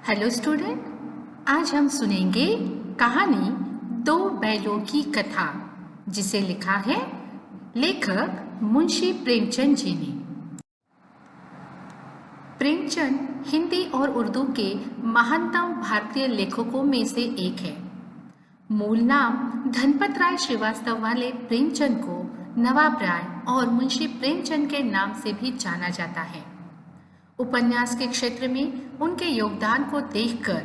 Hello student, आज हम सुनेंगे कहानी दो बैलों की कथा, जिसे लिखा है लेखक मुंशी प्रेमचंद जी ने। प्रेमचंद हिंदी और उर्दू के महानतम भारतीय लेखकों में से एक है। मूल नाम धनपत राय श्रीवास्तव वाले प्रेमचंद को नवाब राय और मुंशी प्रेमचंद के नाम से भी जाना जाता है। उपन्यास के क्षेत्र में उनके योगदान को देखकर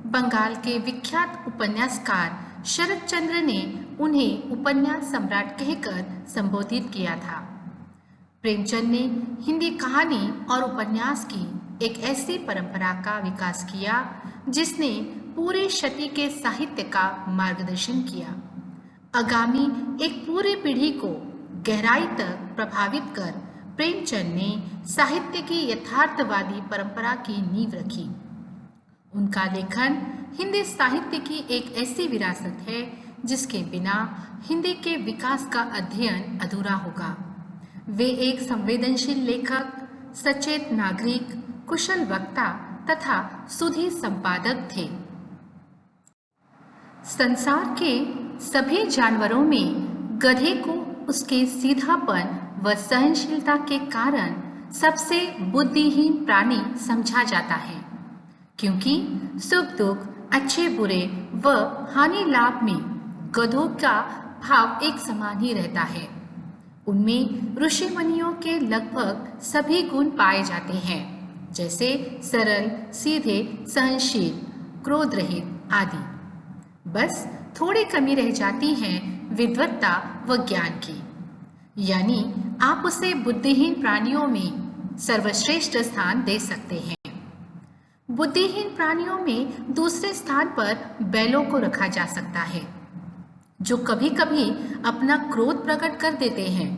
बंगाल के विख्यात उपन्यासकार शरत चंद्र ने उन्हें उपन्यास सम्राट कहकर संबोधित किया था। प्रेमचंद ने हिंदी कहानी और उपन्यास की एक ऐसी परंपरा का विकास किया जिसने पूरे शती के साहित्य का मार्गदर्शन किया। आगामी एक पूरी पीढ़ी को गहराई तक प्रभावित कर प्रेमचंद ने साहित्य की यथार्थवादी परंपरा की नींव रखी। उनका लेखन हिंदी साहित्य की एक ऐसी विरासत है जिसके बिना हिंदी के विकास का अध्ययन अधूरा होगा। वे एक संवेदनशील लेखक, सचेत नागरिक, कुशल वक्ता तथा सुधी संपादक थे। संसार के सभी जानवरों में गधे को उसके सीधापन व सहनशीलता के कारण सबसे बुद्धिहीन प्राणी समझा जाता है, क्योंकि सुख दुख, अच्छे बुरे व हानि लाभ में गधों का भाव एक समान ही रहता है। उनमें ऋषि मुनियों के लगभग सभी गुण पाए जाते हैं, जैसे सरल, सीधे, सहनशील, क्रोध रहित आदि। बस थोड़ी कमी रह जाती है विद्वत्ता व ज्ञान की, यानी आप उसे बुद्धिहीन प्राणियों में सर्वश्रेष्ठ स्थान दे सकते हैं। बुद्धिहीन प्राणियों में दूसरे स्थान पर बैलों को रखा जा सकता है, जो कभी कभी अपना क्रोध प्रकट कर देते हैं।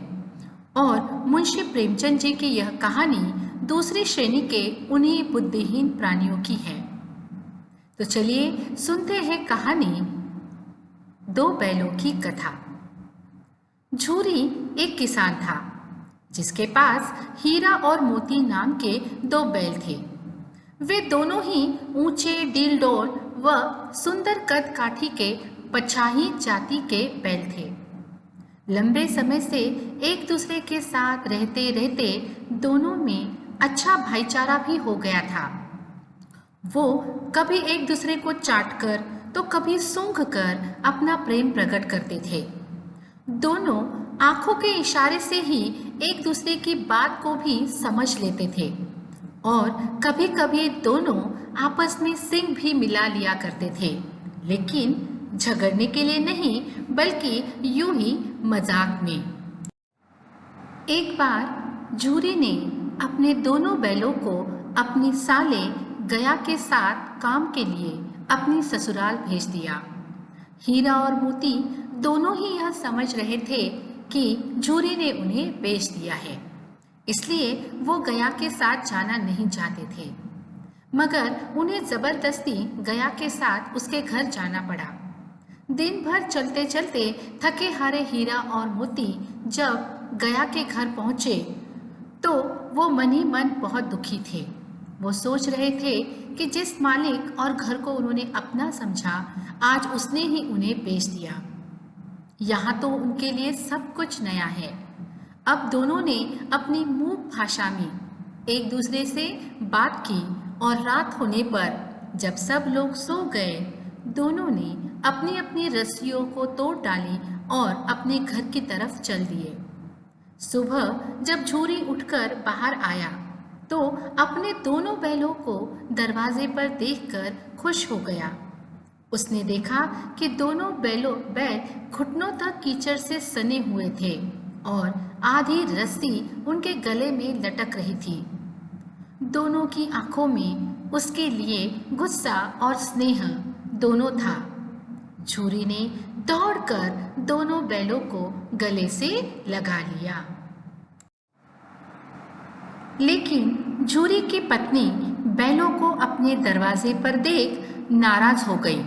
और मुंशी प्रेमचंद जी की यह कहानी दूसरी श्रेणी के उन्हीं बुद्धिहीन प्राणियों की है। तो चलिए सुनते हैं कहानी दो बैलों की कथा। झूरी एक किसान था जिसके पास हीरा और मोती नाम के दो बैल थे। वे दोनों ही ऊंचे, डीलडोल व सुंदर कद काठी के पछाही जाति के बैल थे। लंबे समय से एक दूसरे के साथ रहते रहते दोनों में अच्छा भाईचारा भी हो गया था। वो कभी एक दूसरे को चाटकर तो कभी सूंघ कर अपना प्रेम प्रकट करते थे। दोनों आंखों के इशारे से ही एक दूसरे की बात को भी समझ लेते थे और कभी कभी दोनों आपस में सींग भी मिला लिया करते थे, लेकिन झगड़ने के लिए नहीं, बल्कि यूं ही मजाक में। एक बार झूरी ने अपने दोनों बैलों को अपनी साले गया के साथ काम के लिए अपनी ससुराल भेज दिया। हीरा और मोती दोनों ही यह समझ रहे थे कि झूरी ने उन्हें बेच दिया है, इसलिए वो गया के साथ जाना नहीं चाहते थे, मगर उन्हें जबरदस्ती गया के साथ उसके घर जाना पड़ा। दिन भर चलते चलते थके हारे हीरा और मोती जब गया के घर पहुंचे तो वो मन ही मन बहुत दुखी थे। वो सोच रहे थे कि जिस मालिक और घर को उन्होंने अपना समझा, आज उसने ही उन्हें बेच दिया। यहाँ तो उनके लिए सब कुछ नया है। अब दोनों ने अपनी मूक भाषा में एक दूसरे से बात की और रात होने पर जब सब लोग सो गए, दोनों ने अपनी अपनी रस्सियों को तोड़ डाली और अपने घर की तरफ चल दिए। सुबह जब झूरी उठकर बाहर आया तो अपने दोनों बैलों को दरवाजे पर देखकर खुश हो गया। उसने देखा कि दोनों बैल घुटनों तक कीचड़ से सने हुए थे और आधी रस्सी उनके गले में लटक रही थी। दोनों की आंखों में उसके लिए गुस्सा और स्नेह दोनों था। झूरी ने दौड़कर दोनों बैलों को गले से लगा लिया, लेकिन झूरी की पत्नी बैलों को अपने दरवाजे पर देख नाराज हो गई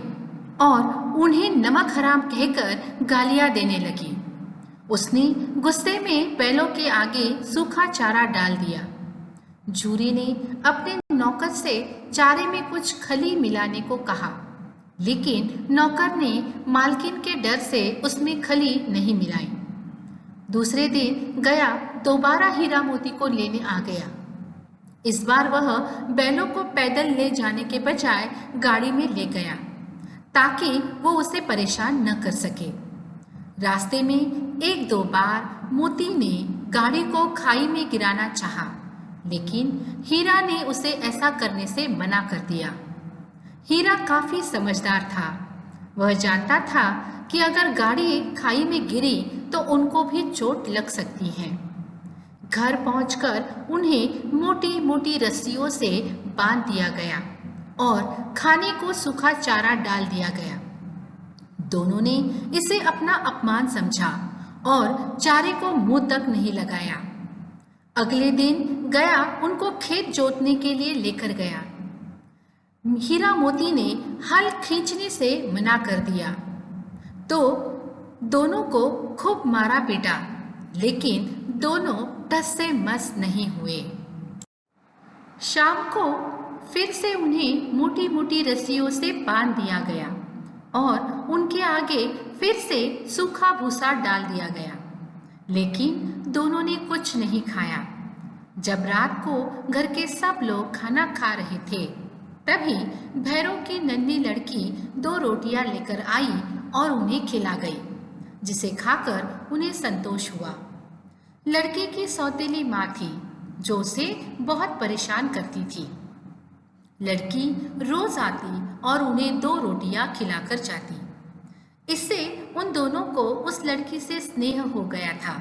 और उन्हें नमक हराम कहकर गालियां देने लगी। उसने गुस्से में बैलों के आगे सूखा चारा डाल दिया। झूरी ने अपने नौकर से चारे में कुछ खली मिलाने को कहा, लेकिन नौकर ने मालकिन के डर से उसमें खली नहीं मिलाई। दूसरे दिन गया दोबारा हीरा मोती को लेने आ गया। इस बार वह बैलों को पैदल ले जाने के बजाय गाड़ी में ले गया ताकि वो उसे परेशान न कर सके। रास्ते में एक दो बार मोती ने गाड़ी को खाई में गिराना चाहा, लेकिन हीरा ने उसे ऐसा करने से मना कर दिया। हीरा काफी समझदार था। वह जानता था कि अगर गाड़ी खाई में गिरी तो उनको भी चोट लग सकती है। घर पहुंचकर उन्हें मोटी मोटी रस्सियों से बांध दिया गया और खाने को सूखा चारा डाल दिया गया। दोनों ने इसे अपना अपमान समझा और चारे को मुंह तक नहीं लगाया। अगले दिन गया उनको खेत जोतने के लिए लेकर गया। हीरा मोती ने हल खींचने से मना कर दिया तो दोनों को खूब मारा पीटा, लेकिन दोनों टस से मस नहीं हुए। शाम को फिर से उन्हें मोटी मोटी रस्सियों से बांध दिया गया और उनके आगे फिर से सूखा भूसा डाल दिया गया, लेकिन दोनों ने कुछ नहीं खाया। जब रात को घर के सब लोग खाना खा रहे थे, तभी भैरों की नन्ही लड़की 2 रोटियां लेकर आई और उन्हें खिला गई, जिसे खाकर उन्हें संतोष हुआ। लड़की की सौतेली माँ थी जो उसे बहुत परेशान करती थी। लड़की रोज आती और उन्हें 2 रोटियां खिलाकर जाती। इससे उन दोनों को उस लड़की से स्नेह हो गया था।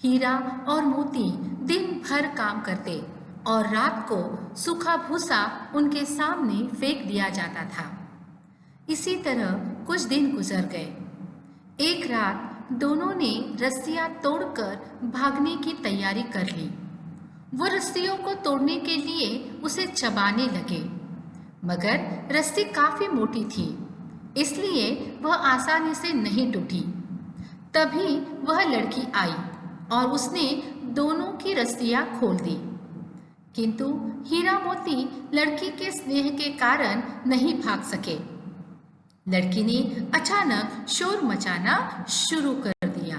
हीरा और मोती दिन भर काम करते और रात को सूखा भूसा उनके सामने फेंक दिया जाता था। इसी तरह कुछ दिन गुजर गए। एक रात दोनों ने रस्सियां तोड़कर भागने की तैयारी कर ली। वो रस्सियों को तोड़ने के लिए उसे चबाने लगे, मगर रस्सी काफी मोटी थी, इसलिए वह आसानी से नहीं टूटी। तभी वह लड़की आई और उसने दोनों की रस्सियां खोल दी, किंतु हीरा मोती लड़की के स्नेह के कारण नहीं भाग सके। लड़की ने अचानक शोर मचाना शुरू कर दिया।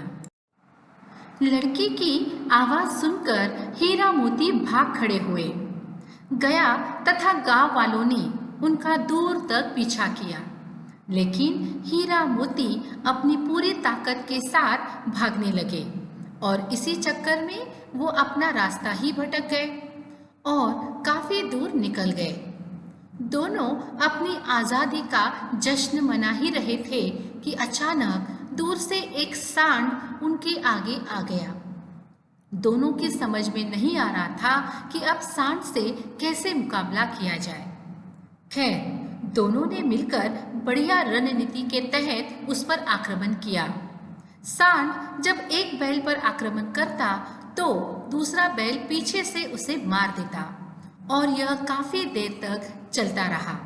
लड़की की आवाज सुनकर हीरा मोती भाग खड़े हुए। गया तथा गांव वालों ने उनका दूर तक पीछा किया, लेकिन हीरा मोती अपनी पूरी ताकत के साथ भागने लगे और इसी चक्कर में वो अपना रास्ता ही भटक गए और काफी दूर निकल गए। दोनों अपनी आजादी का जश्न मना ही रहे थे कि अचानक दूर से एक सांड उनके आगे आ गया। दोनों की समझ में नहीं आ रहा था कि अब सांड से कैसे मुकाबला किया जाए। खैर, दोनों ने मिलकर बढ़िया रणनीति के तहत उस पर आक्रमण किया। सांड जब एक बैल पर आक्रमण करता तो दूसरा बैल पीछे से उसे मार देता और यह काफी देर तक चलता रहा।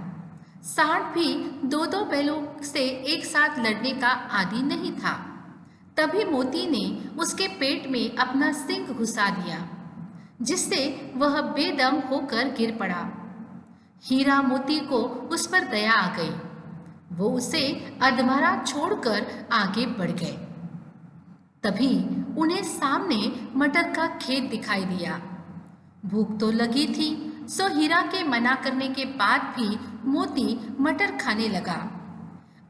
सांड भी 2-2 बैलों से एक साथ लड़ने का आदी नहीं था। तभी मोती ने उसके पेट में अपना सींग घुसा दिया, जिससे वह बेदम होकर गिर पड़ा। हीरा मोती को उस पर दया आ गई। वो उसे अधमरा छोड़कर आगे बढ़ गए। तभी उन्हें सामने मटर का खेत दिखाई दिया। भूख तो लगी थी, सो हीरा के मना करने के बाद भी मोती मटर खाने लगा।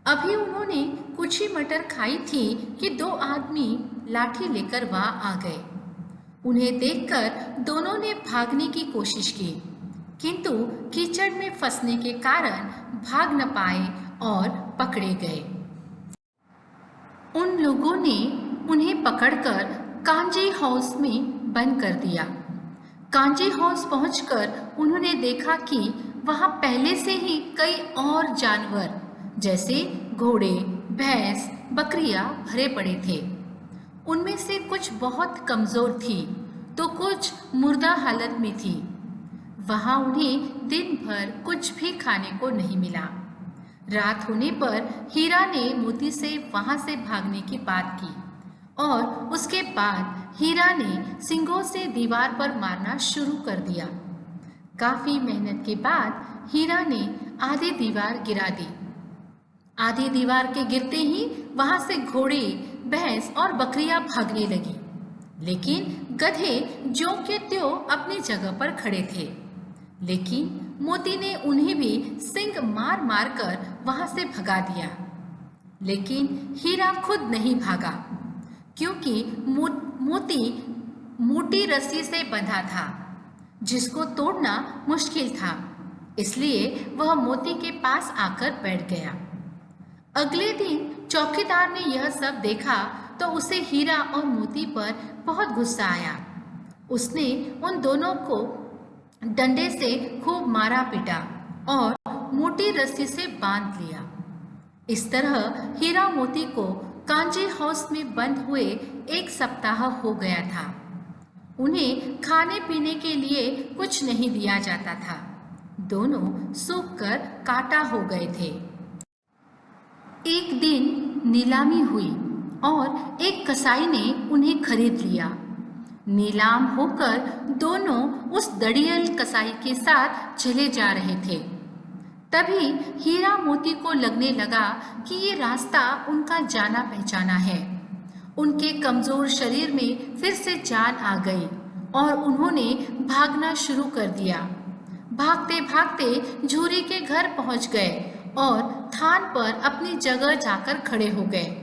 अभी उन्होंने कुछ ही मटर खाई थी कि 2 आदमी लाठी लेकर वहां आ गए। उन्हें देखकर दोनों ने भागने की कोशिश की, किंतु कीचड़ में फंसने के कारण भाग न पाए और पकड़े गए। उन लोगों ने उन्हें पकड़कर कांजी हाउस में बंद कर दिया। कांजी हाउस पहुंचकर उन्होंने देखा कि वहां पहले से ही कई और जानवर जैसे घोड़े, भैंस, बकरियां भरे पड़े थे। उनमें से कुछ बहुत कमजोर थी तो कुछ मुर्दा हालत में थी। वहां उन्हें दिन भर कुछ भी खाने को नहीं मिला। रात होने पर हीरा ने मोती से वहां से भागने की बात की और उसके बाद हीरा ने सींगों से दीवार पर मारना शुरू कर दिया। काफी मेहनत के बाद हीरा ने आधी दीवार गिरा दी। आधी दीवार के गिरते ही वहां से घोड़े, भैंस और बकरियां भागने लगी, लेकिन गधे ज्यों के त्यों अपनी जगह पर खड़े थे। लेकिन मोती ने उन्हें भी सींग मार मार कर वहां से भगा दिया। लेकिन हीरा खुद नहीं भागा, क्योंकि मोती मोटी रस्सी से बंधा था जिसको तोड़ना मुश्किल था। इसलिए वह मोती के पास आकर बैठ गया। अगले दिन चौकीदार ने यह सब देखा तो उसे हीरा और मोती पर बहुत गुस्सा आया। उसने उन दोनों को डंडे से खूब मारा पीटा और मोटी रस्सी से बांध लिया। इस तरह हीरा मोती को कांजी हाउस में बंद हुए 1 सप्ताह हो गया था। उन्हें खाने पीने के लिए कुछ नहीं दिया जाता था। दोनों सूख कर काटा हो गए थे। एक दिन नीलामी हुई और एक कसाई ने उन्हें खरीद लिया। नीलाम होकर दोनों उस दड़ियल कसाई के साथ चले जा रहे थे। तभी हीरा मोती को लगने लगा कि ये रास्ता उनका जाना पहचाना है। उनके कमजोर शरीर में फिर से जान आ गई और उन्होंने भागना शुरू कर दिया। भागते भागते झूरी के घर पहुंच गए और थान पर अपनी जगह जाकर खड़े हो गए।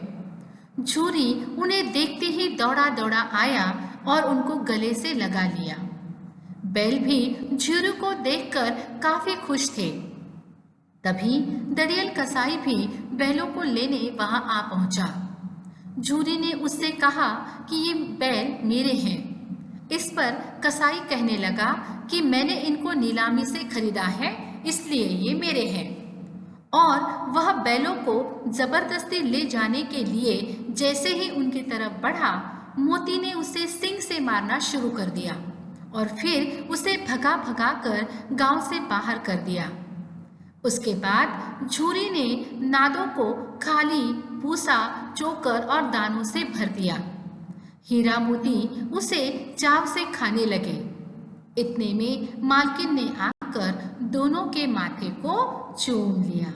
झूरी उन्हें देखते ही दौड़ा दौड़ा आया और उनको गले से लगा लिया। बैल भी झूरी को देखकर काफी खुश थे। तभी दड़ियल कसाई भी बैलों को लेने वहां आ पहुंचा। झूरी ने उससे कहा कि ये बैल मेरे हैं। इस पर कसाई कहने लगा कि मैंने इनको नीलामी से खरीदा है, इसलिए ये मेरे हैं। और वह बैलों को जबरदस्ती ले जाने के लिए जैसे ही उनकी तरफ बढ़ा, मोती ने उसे सींग से मारना शुरू कर दिया और फिर उसे भगा भगा कर गांव से बाहर कर दिया। उसके बाद झूरी ने नादों को खाली भूसा, चोकर और दानों से भर दिया। हीरा मोती उसे चाव से खाने लगे। इतने में मालकिन ने आकर दोनों के माथे को चूम लिया।